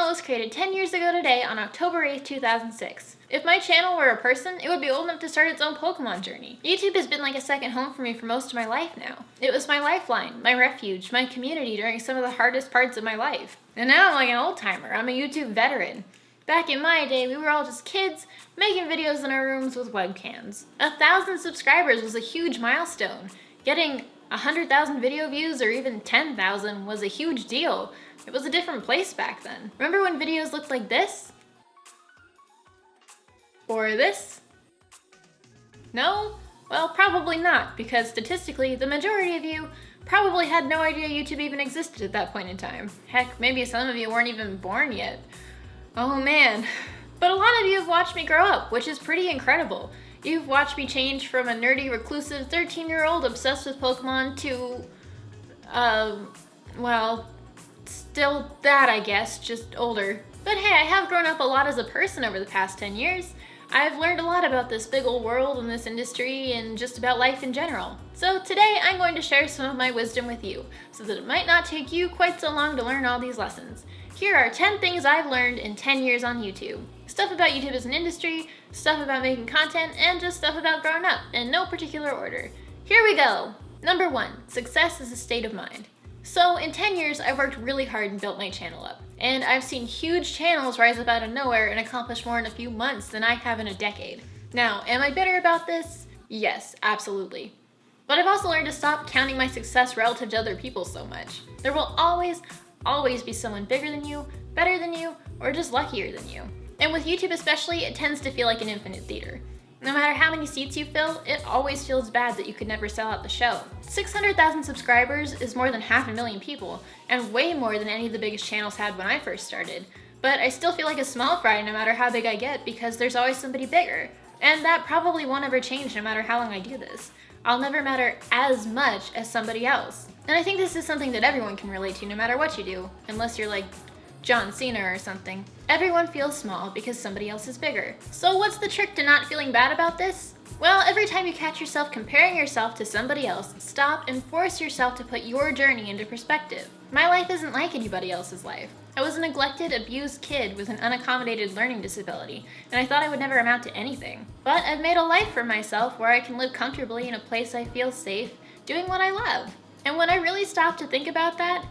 channel was created 10 years ago today on October 8th, 2006. If my channel were a person, it would be old enough to start its own Pokemon journey. YouTube has been like a second home for me for most of my life now. It was my lifeline, my refuge, my community during some of the hardest parts of my life. And now I'm like an old timer. I'm a YouTube veteran. Back in my day, we were all just kids making videos in our rooms with webcams. 1,000 subscribers was a huge milestone. Getting 100,000 video views or even 10,000 was a huge deal. It was a different place back then. Remember when videos looked like this? Or this? No? Well, probably not, because statistically, the majority of you probably had no idea YouTube even existed at that point in time. Heck, maybe some of you weren't even born yet. Oh man. But a lot of you have watched me grow up, which is pretty incredible. You've watched me change from a nerdy, reclusive 13-year-old obsessed with Pokemon to, well, still that, I guess, just older. But hey, I have grown up a lot as a person over the past 10 years. I've learned a lot about this big old world and this industry and just about life in general. So today I'm going to share some of my wisdom with you, so that it might not take you quite so long to learn all these lessons. Here are 10 things I've learned in 10 years on YouTube. Stuff about YouTube as an industry, stuff about making content, and just stuff about growing up, in no particular order. Here we go! Number 1, success is a state of mind. So in 10 years, I've worked really hard and built my channel up. And I've seen huge channels rise up out of nowhere and accomplish more in a few months than I have in a decade. Now, am I bitter about this? Yes, absolutely. But I've also learned to stop counting my success relative to other people so much. There will always be someone bigger than you, better than you, or just luckier than you. And with YouTube especially, it tends to feel like an infinite theater. No matter how many seats you fill, it always feels bad that you could never sell out the show. 600,000 subscribers is more than 500,000 people, and way more than any of the biggest channels had when I first started. But I still feel like a small fry no matter how big I get, because there's always somebody bigger. And that probably won't ever change no matter how long I do this. I'll never matter as much as somebody else. And I think this is something that everyone can relate to no matter what you do, unless you're like John Cena or something. Everyone feels small because somebody else is bigger. So what's the trick to not feeling bad about this? Well, every time you catch yourself comparing yourself to somebody else, stop and force yourself to put your journey into perspective. My life isn't like anybody else's life. I was a neglected, abused kid with an unaccommodated learning disability, and I thought I would never amount to anything. But I've made a life for myself where I can live comfortably in a place I feel safe, doing what I love. And when I really stop to think about that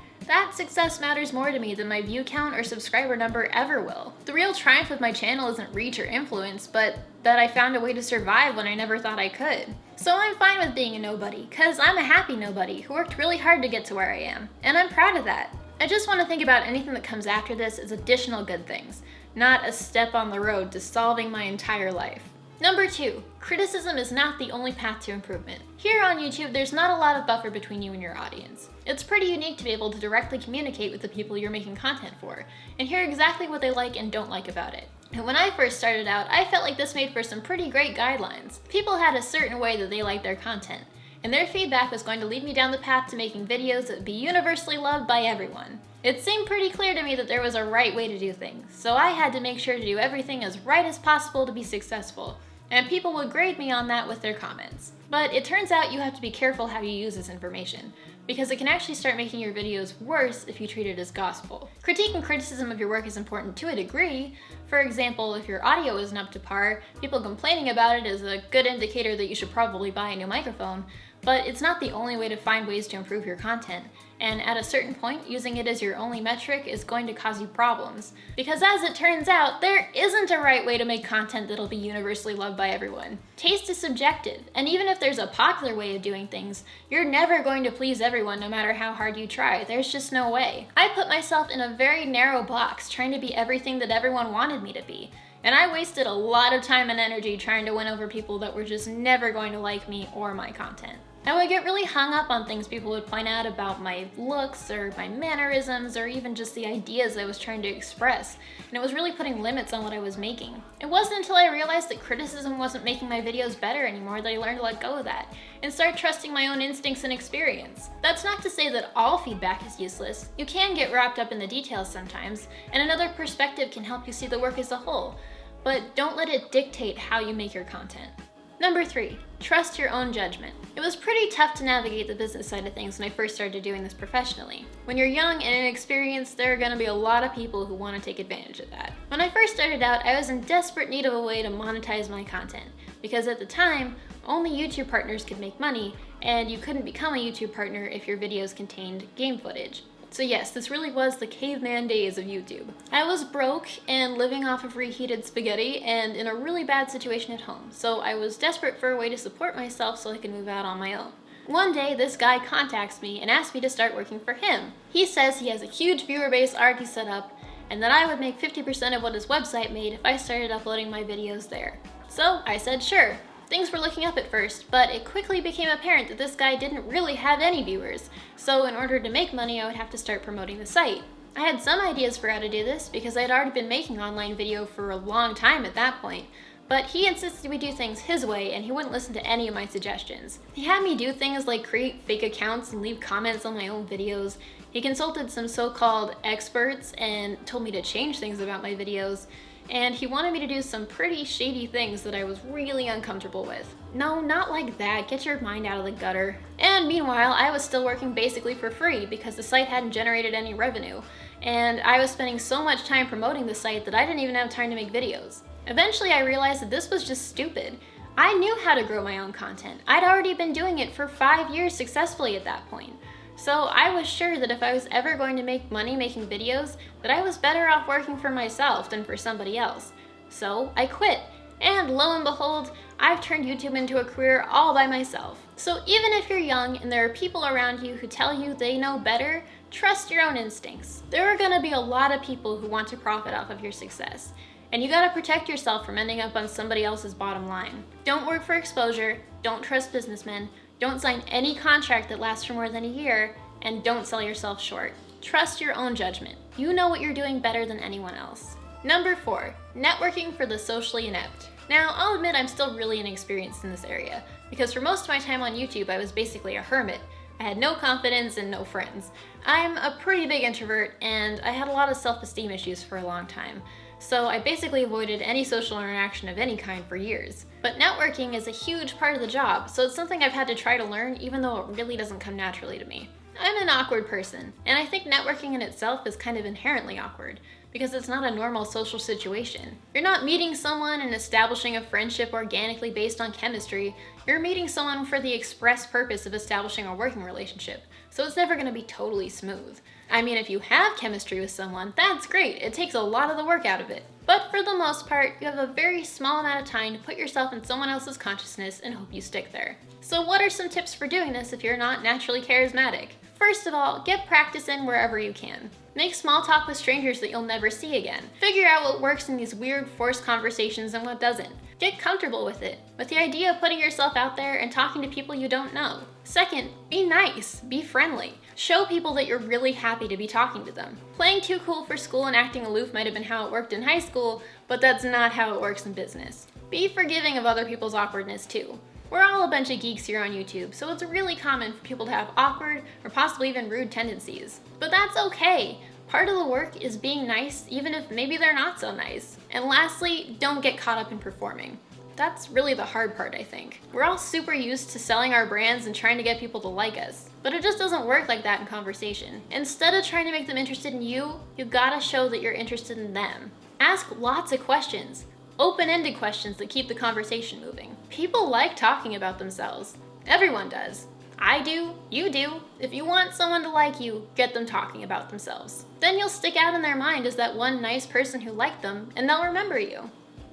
success matters more to me than my view count or subscriber number ever will. The real triumph of my channel isn't reach or influence, but that I found a way to survive when I never thought I could. So I'm fine with being a nobody, cause I'm a happy nobody who worked really hard to get to where I am, and I'm proud of that. I just want to think about anything that comes after this as additional good things, not a step on the road to solving my entire life. Number 2, criticism is not the only path to improvement. Here on YouTube, there's not a lot of buffer between you and your audience. It's pretty unique to be able to directly communicate with the people you're making content for, and hear exactly what they like and don't like about it. And when I first started out, I felt like this made for some pretty great guidelines. People had a certain way that they liked their content, and their feedback was going to lead me down the path to making videos that would be universally loved by everyone. It seemed pretty clear to me that there was a right way to do things, so I had to make sure to do everything as right as possible to be successful. And people would grade me on that with their comments. But it turns out you have to be careful how you use this information, because it can actually start making your videos worse if you treat it as gospel. Critique and criticism of your work is important to a degree. For example, if your audio isn't up to par, people complaining about it is a good indicator that you should probably buy a new microphone, but it's not the only way to find ways to improve your content. And at a certain point, using it as your only metric is going to cause you problems. Because as it turns out, there isn't a right way to make content that'll be universally loved by everyone. Taste is subjective, and even if there's a popular way of doing things, you're never going to please everyone no matter how hard you try. There's just no way. I put myself in a very narrow box trying to be everything that everyone wanted me to be. And I wasted a lot of time and energy trying to win over people that were just never going to like me or my content. I would get really hung up on things people would point out about my looks or my mannerisms or even just the ideas I was trying to express, and it was really putting limits on what I was making. It wasn't until I realized that criticism wasn't making my videos better anymore that I learned to let go of that and start trusting my own instincts and experience. That's not to say that all feedback is useless. You can get wrapped up in the details sometimes, and another perspective can help you see the work as a whole, but don't let it dictate how you make your content. Number 3, trust your own judgment. It was pretty tough to navigate the business side of things when I first started doing this professionally. When you're young and inexperienced, there are going to be a lot of people who want to take advantage of that. When I first started out, I was in desperate need of a way to monetize my content, because at the time, only YouTube partners could make money, and you couldn't become a YouTube partner if your videos contained game footage. So yes, this really was the caveman days of YouTube. I was broke and living off of reheated spaghetti and in a really bad situation at home, so I was desperate for a way to support myself so I could move out on my own. One day, this guy contacts me and asks me to start working for him. He says he has a huge viewer base already set up, and that I would make 50% of what his website made if I started uploading my videos there. So I said sure. Things were looking up at first, but it quickly became apparent that this guy didn't really have any viewers, so in order to make money I would have to start promoting the site. I had some ideas for how to do this because I had already been making online video for a long time at that point, but he insisted we do things his way and he wouldn't listen to any of my suggestions. He had me do things like create fake accounts and leave comments on my own videos. He consulted some so-called experts and told me to change things about my videos. And he wanted me to do some pretty shady things that I was really uncomfortable with. No, not like that, get your mind out of the gutter. And meanwhile, I was still working basically for free because the site hadn't generated any revenue. And I was spending so much time promoting the site that I didn't even have time to make videos. Eventually I realized that this was just stupid. I knew how to grow my own content. I'd already been doing it for 5 years successfully at that point. So I was sure that if I was ever going to make money making videos, that I was better off working for myself than for somebody else. So I quit, and lo and behold, I've turned YouTube into a career all by myself. So even if you're young and there are people around you who tell you they know better, trust your own instincts. There are gonna be a lot of people who want to profit off of your success, and you gotta protect yourself from ending up on somebody else's bottom line. Don't work for exposure, don't trust businessmen, don't sign any contract that lasts for more than a year, and don't sell yourself short. Trust your own judgment. You know what you're doing better than anyone else. Number 4, networking for the socially inept. Now, I'll admit I'm still really inexperienced in this area, because for most of my time on YouTube I was basically a hermit. I had no confidence and no friends. I'm a pretty big introvert, and I had a lot of self-esteem issues for a long time. So I basically avoided any social interaction of any kind for years. But networking is a huge part of the job, so it's something I've had to try to learn even though it really doesn't come naturally to me. I'm an awkward person, and I think networking in itself is kind of inherently awkward, because it's not a normal social situation. You're not meeting someone and establishing a friendship organically based on chemistry, you're meeting someone for the express purpose of establishing a working relationship, so it's never going to be totally smooth. I mean, if you have chemistry with someone, that's great, it takes a lot of the work out of it. But for the most part, you have a very small amount of time to put yourself in someone else's consciousness and hope you stick there. So what are some tips for doing this if you're not naturally charismatic? First of all, get practice in wherever you can. Make small talk with strangers that you'll never see again. Figure out what works in these weird forced conversations and what doesn't. Get comfortable with it, with the idea of putting yourself out there and talking to people you don't know. Second, be nice, be friendly. Show people that you're really happy to be talking to them. Playing too cool for school and acting aloof might have been how it worked in high school, but that's not how it works in business. Be forgiving of other people's awkwardness too. We're all a bunch of geeks here on YouTube, so it's really common for people to have awkward or possibly even rude tendencies. But that's okay. Part of the work is being nice, even if maybe they're not so nice. And lastly, don't get caught up in performing. That's really the hard part, I think. We're all super used to selling our brands and trying to get people to like us. But it just doesn't work like that in conversation. Instead of trying to make them interested in you, you gotta show that you're interested in them. Ask lots of questions. Open-ended questions that keep the conversation moving. People like talking about themselves. Everyone does. I do, you do. If you want someone to like you, get them talking about themselves. Then you'll stick out in their mind as that one nice person who liked them, and they'll remember you.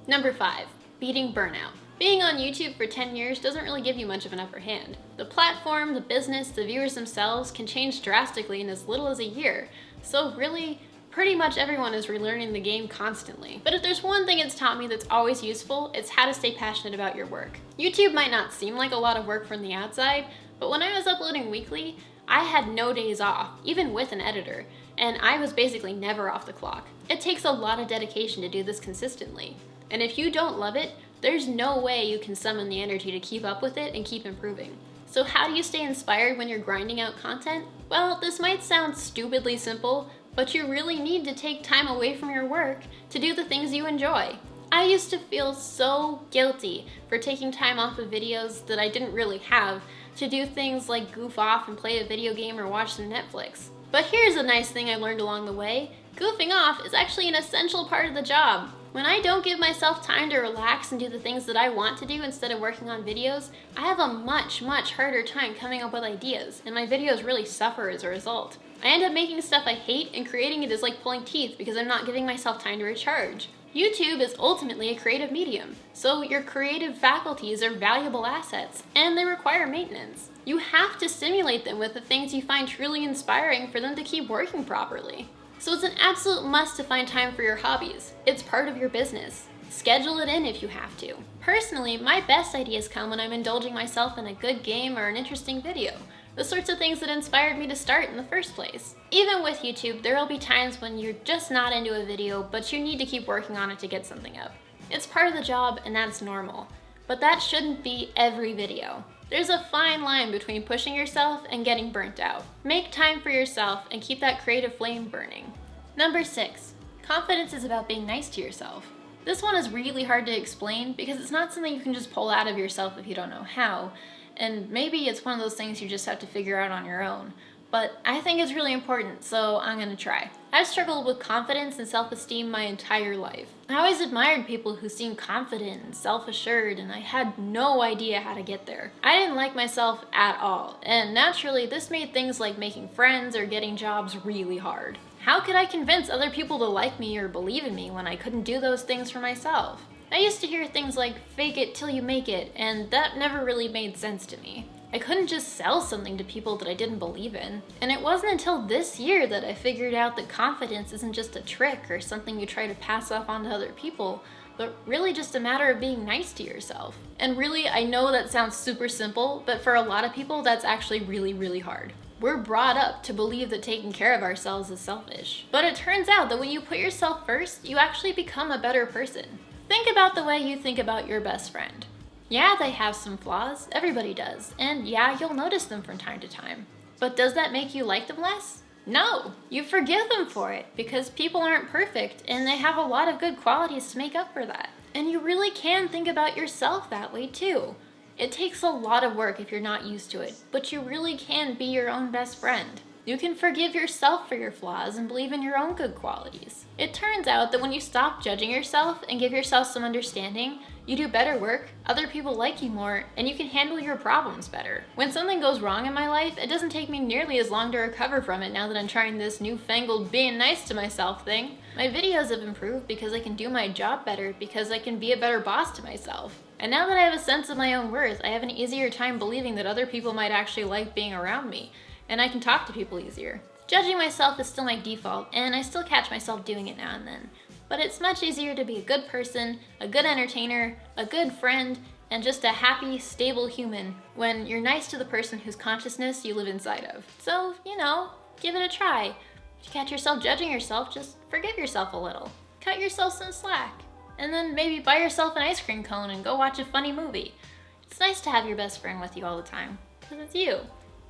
Number 5, beating burnout. Being on YouTube for 10 years doesn't really give you much of an upper hand. The platform, the business, the viewers themselves can change drastically in as little as a year. So really, pretty much everyone is relearning the game constantly. But if there's one thing it's taught me that's always useful, it's how to stay passionate about your work. YouTube might not seem like a lot of work from the outside, but when I was uploading weekly, I had no days off, even with an editor, and I was basically never off the clock. It takes a lot of dedication to do this consistently. And if you don't love it, there's no way you can summon the energy to keep up with it and keep improving. So how do you stay inspired when you're grinding out content? Well, this might sound stupidly simple, but you really need to take time away from your work to do the things you enjoy. I used to feel so guilty for taking time off of videos that I didn't really have to do things like goof off and play a video game or watch some Netflix. But here's a nice thing I learned along the way. Goofing off is actually an essential part of the job. When I don't give myself time to relax and do the things that I want to do instead of working on videos, I have a much harder time coming up with ideas, and my videos really suffer as a result. I end up making stuff I hate, and creating it is like pulling teeth because I'm not giving myself time to recharge. YouTube is ultimately a creative medium, so your creative faculties are valuable assets, and they require maintenance. You have to stimulate them with the things you find truly inspiring for them to keep working properly. So it's an absolute must to find time for your hobbies. It's part of your business. Schedule it in if you have to. Personally, my best ideas come when I'm indulging myself in a good game or an interesting video. The sorts of things that inspired me to start in the first place. Even with YouTube, there will be times when you're just not into a video, but you need to keep working on it to get something up. It's part of the job, and that's normal. But that shouldn't be every video. There's a fine line between pushing yourself and getting burnt out. Make time for yourself and keep that creative flame burning. Number 6, confidence is about being nice to yourself. This one is really hard to explain because it's not something you can just pull out of yourself if you don't know how. And maybe it's one of those things you just have to figure out on your own. But I think it's really important, so I'm gonna try. I've struggled with confidence and self-esteem my entire life. I always admired people who seemed confident and self-assured, and I had no idea how to get there. I didn't like myself at all, and naturally this made things like making friends or getting jobs really hard. How could I convince other people to like me or believe in me when I couldn't do those things for myself? I used to hear things like fake it till you make it, and that never really made sense to me. I couldn't just sell something to people that I didn't believe in. And it wasn't until this year that I figured out that confidence isn't just a trick or something you try to pass off onto other people, but really just a matter of being nice to yourself. And really, I know that sounds super simple, but for a lot of people, that's actually really hard. We're brought up to believe that taking care of ourselves is selfish. But it turns out that when you put yourself first, you actually become a better person. Think about the way you think about your best friend. Yeah, they have some flaws, everybody does, and yeah, you'll notice them from time to time. But does that make you like them less? No, you forgive them for it, because people aren't perfect, and they have a lot of good qualities to make up for that. And you really can think about yourself that way too. It takes a lot of work if you're not used to it, but you really can be your own best friend. You can forgive yourself for your flaws and believe in your own good qualities. It turns out that when you stop judging yourself and give yourself some understanding, you do better work, other people like you more, and you can handle your problems better. When something goes wrong in my life, it doesn't take me nearly as long to recover from it now that I'm trying this newfangled being nice to myself thing. My videos have improved because I can do my job better, because I can be a better boss to myself. And now that I have a sense of my own worth, I have an easier time believing that other people might actually like being around me, and I can talk to people easier. Judging myself is still my default, and I still catch myself doing it now and then. But it's much easier to be a good person, a good entertainer, a good friend, and just a happy, stable human when you're nice to the person whose consciousness you live inside of. So, give it a try. If you catch yourself judging yourself, just forgive yourself a little. Cut yourself some slack. And then maybe buy yourself an ice cream cone and go watch a funny movie. It's nice to have your best friend with you all the time, because it's you.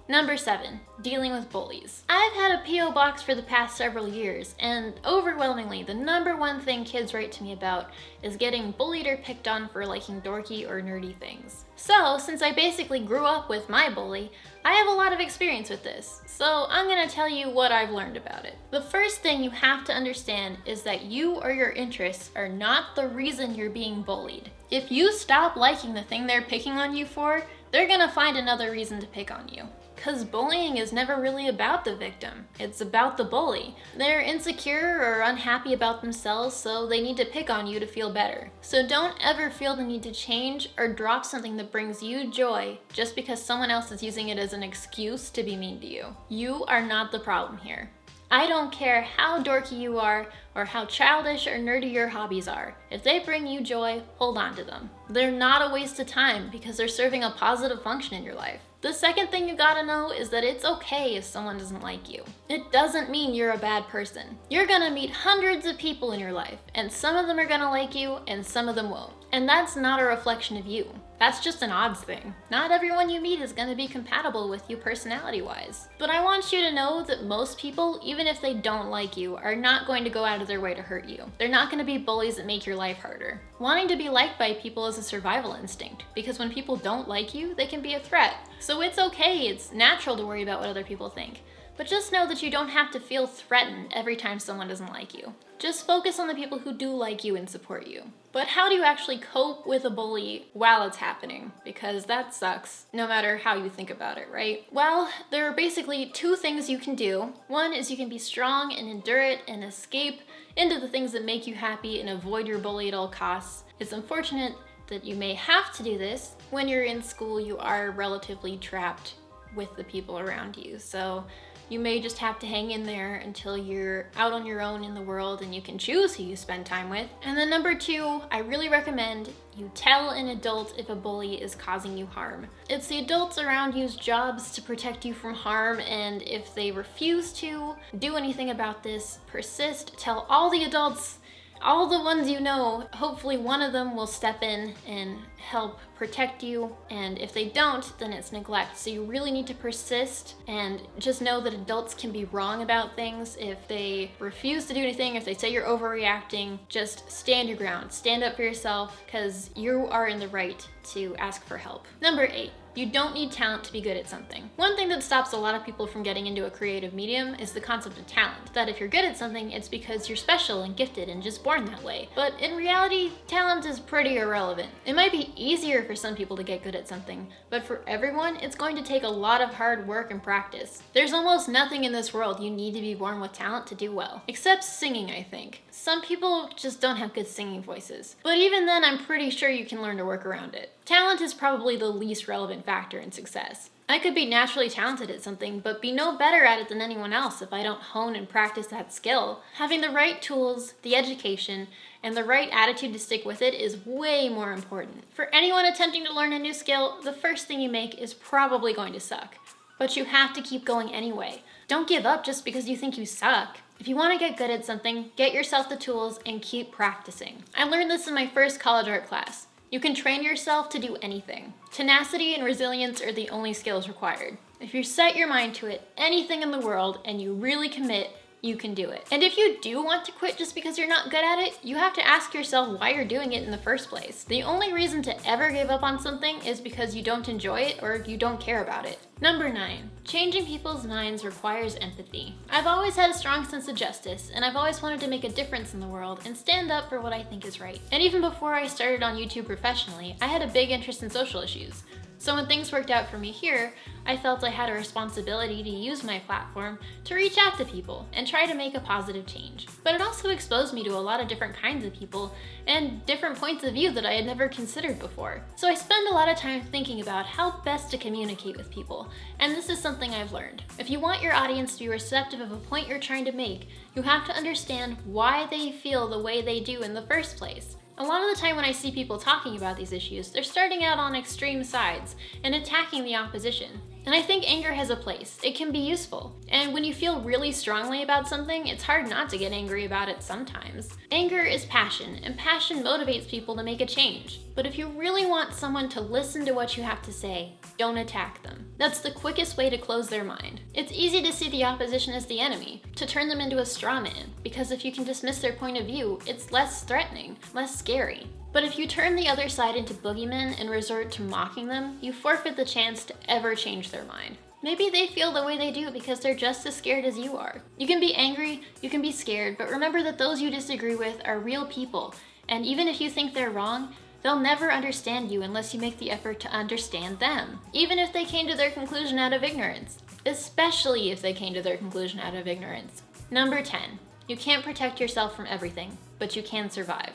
Number 7, dealing with bullies. I've had a P.O. box for the past several years, and overwhelmingly, the number one thing kids write to me about is getting bullied or picked on for liking dorky or nerdy things. So, since I basically grew up with my bully, I have a lot of experience with this, so I'm gonna tell you what I've learned about it. The first thing you have to understand is that you or your interests are not the reason you're being bullied. If you stop liking the thing they're picking on you for, they're gonna find another reason to pick on you. Because bullying is never really about the victim, it's about the bully. They're insecure or unhappy about themselves, so they need to pick on you to feel better. So don't ever feel the need to change or drop something that brings you joy just because someone else is using it as an excuse to be mean to you. You are not the problem here. I don't care how dorky you are or how childish or nerdy your hobbies are. If they bring you joy, hold on to them. They're not a waste of time because they're serving a positive function in your life. The second thing you gotta know is that it's okay if someone doesn't like you. It doesn't mean you're a bad person. You're gonna meet hundreds of people in your life, and some of them are gonna like you and some of them won't. And that's not a reflection of you. That's just an odds thing. Not everyone you meet is going to be compatible with you personality-wise. But I want you to know that most people, even if they don't like you, are not going to go out of their way to hurt you. They're not going to be bullies that make your life harder. Wanting to be liked by people is a survival instinct, because when people don't like you, they can be a threat. So it's okay, it's natural to worry about what other people think. But just know that you don't have to feel threatened every time someone doesn't like you. Just focus on the people who do like you and support you. But how do you actually cope with a bully while it's happening? Because that sucks, no matter how you think about it, right? Well, there are basically two things you can do. One is you can be strong and endure it and escape into the things that make you happy and avoid your bully at all costs. It's unfortunate that you may have to do this. When you're in school, you are relatively trapped with the people around you. So you may just have to hang in there until you're out on your own in the world and you can choose who you spend time with. And then number two, I really recommend you tell an adult if a bully is causing you harm. It's the adults around you's jobs to protect you from harm, and if they refuse to do anything about this, persist, tell all the adults, all the ones you know. Hopefully one of them will step in and help protect you, and if they don't, then it's neglect. So you really need to persist, and just know that adults can be wrong about things. If they refuse to do anything, if they say you're overreacting, just stand your ground. Stand up for yourself, because you are in the right to ask for help. Number 8. You don't need talent to be good at something. One thing that stops a lot of people from getting into a creative medium is the concept of talent. That if you're good at something, it's because you're special and gifted and just born that way. But in reality, talent is pretty irrelevant. It might be easier for some people to get good at something, but for everyone, it's going to take a lot of hard work and practice. There's almost nothing in this world you need to be born with talent to do well. Except singing, I think. Some people just don't have good singing voices. But even then, I'm pretty sure you can learn to work around it. Talent is probably the least relevant factor in success. I could be naturally talented at something, but be no better at it than anyone else if I don't hone and practice that skill. Having the right tools, the education, and the right attitude to stick with it is way more important. For anyone attempting to learn a new skill, the first thing you make is probably going to suck. But you have to keep going anyway. Don't give up just because you think you suck. If you want to get good at something, get yourself the tools and keep practicing. I learned this in my first college art class. You can train yourself to do anything. Tenacity and resilience are the only skills required. If you set your mind to it, anything in the world, and you really commit, you can do it. And if you do want to quit just because you're not good at it, you have to ask yourself why you're doing it in the first place. The only reason to ever give up on something is because you don't enjoy it or you don't care about it. Number 9, changing people's minds requires empathy. I've always had a strong sense of justice, and I've always wanted to make a difference in the world and stand up for what I think is right. And even before I started on YouTube professionally, I had a big interest in social issues. So when things worked out for me here, I felt I had a responsibility to use my platform to reach out to people and try to make a positive change. But it also exposed me to a lot of different kinds of people and different points of view that I had never considered before. So I spend a lot of time thinking about how best to communicate with people, and this is something I've learned. If you want your audience to be receptive of a point you're trying to make, you have to understand why they feel the way they do in the first place. A lot of the time when I see people talking about these issues, they're starting out on extreme sides and attacking the opposition. And I think anger has a place. It can be useful. And when you feel really strongly about something, it's hard not to get angry about it sometimes. Anger is passion, and passion motivates people to make a change. But if you really want someone to listen to what you have to say, don't attack them. That's the quickest way to close their mind. It's easy to see the opposition as the enemy, to turn them into a straw man, because if you can dismiss their point of view, it's less threatening, less scary. But if you turn the other side into boogeymen and resort to mocking them, you forfeit the chance to ever change their mind. Maybe they feel the way they do because they're just as scared as you are. You can be angry, you can be scared, but remember that those you disagree with are real people, and even if you think they're wrong, they'll never understand you unless you make the effort to understand them, even if they came to their conclusion out of ignorance, especially if they came to their conclusion out of ignorance. Number 10, you can't protect yourself from everything, but you can survive.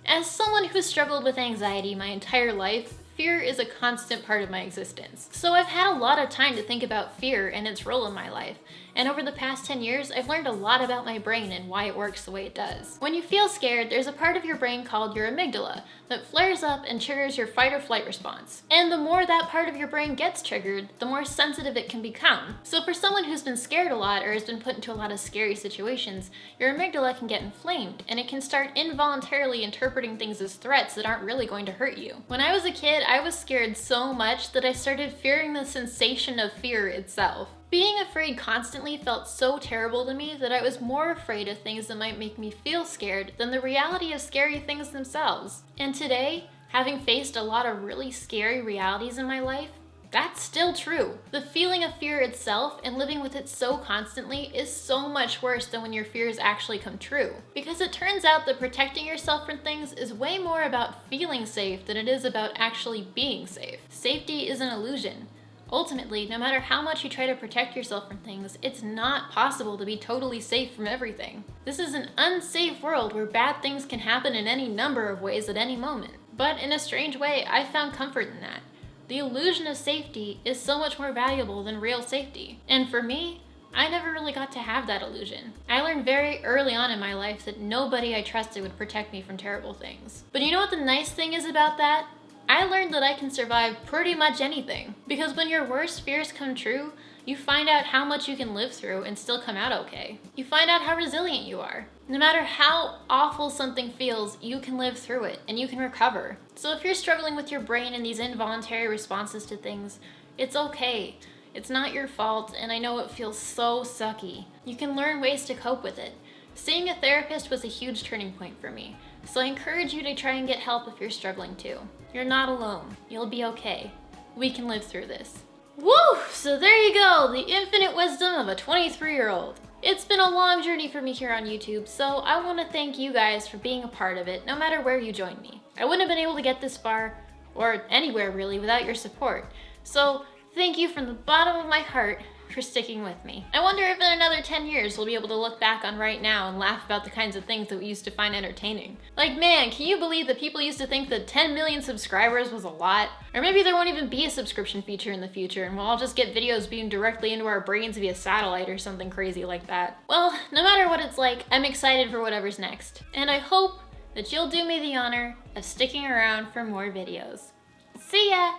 As someone who's struggled with anxiety my entire life, fear is a constant part of my existence. So I've had a lot of time to think about fear and its role in my life. And over the past 10 years, I've learned a lot about my brain and why it works the way it does. When you feel scared, there's a part of your brain called your amygdala that flares up and triggers your fight or flight response. And the more that part of your brain gets triggered, the more sensitive it can become. So for someone who's been scared a lot or has been put into a lot of scary situations, your amygdala can get inflamed and it can start involuntarily interpreting things as threats that aren't really going to hurt you. When I was a kid, I was scared so much that I started fearing the sensation of fear itself. Being afraid constantly felt so terrible to me that I was more afraid of things that might make me feel scared than the reality of scary things themselves. And today, having faced a lot of really scary realities in my life, that's still true. The feeling of fear itself and living with it so constantly is so much worse than when your fears actually come true. Because it turns out that protecting yourself from things is way more about feeling safe than it is about actually being safe. Safety is an illusion. Ultimately, no matter how much you try to protect yourself from things, it's not possible to be totally safe from everything. This is an unsafe world where bad things can happen in any number of ways at any moment. But in a strange way, I found comfort in that. The illusion of safety is so much more valuable than real safety. And for me, I never really got to have that illusion. I learned very early on in my life that nobody I trusted would protect me from terrible things. But you know what the nice thing is about that? I learned that I can survive pretty much anything. Because when your worst fears come true, you find out how much you can live through and still come out okay. You find out how resilient you are. No matter how awful something feels, you can live through it and you can recover. So if you're struggling with your brain and these involuntary responses to things, it's okay. It's not your fault, and I know it feels so sucky. You can learn ways to cope with it. Seeing a therapist was a huge turning point for me, so I encourage you to try and get help if you're struggling too. You're not alone. You'll be okay. We can live through this. Woo! So there you go, the infinite wisdom of a 23-year-old. It's been a long journey for me here on YouTube, so I want to thank you guys for being a part of it, no matter where you joined me. I wouldn't have been able to get this far, or anywhere really, without your support. So thank you from the bottom of my heart for sticking with me. I wonder if in another 10 years we'll be able to look back on right now and laugh about the kinds of things that we used to find entertaining. Like, man, can you believe that people used to think that 10 million subscribers was a lot? Or maybe there won't even be a subscription feature in the future and we'll all just get videos beamed directly into our brains via satellite or something crazy like that. Well, no matter what it's like, I'm excited for whatever's next. And I hope that you'll do me the honor of sticking around for more videos. See ya!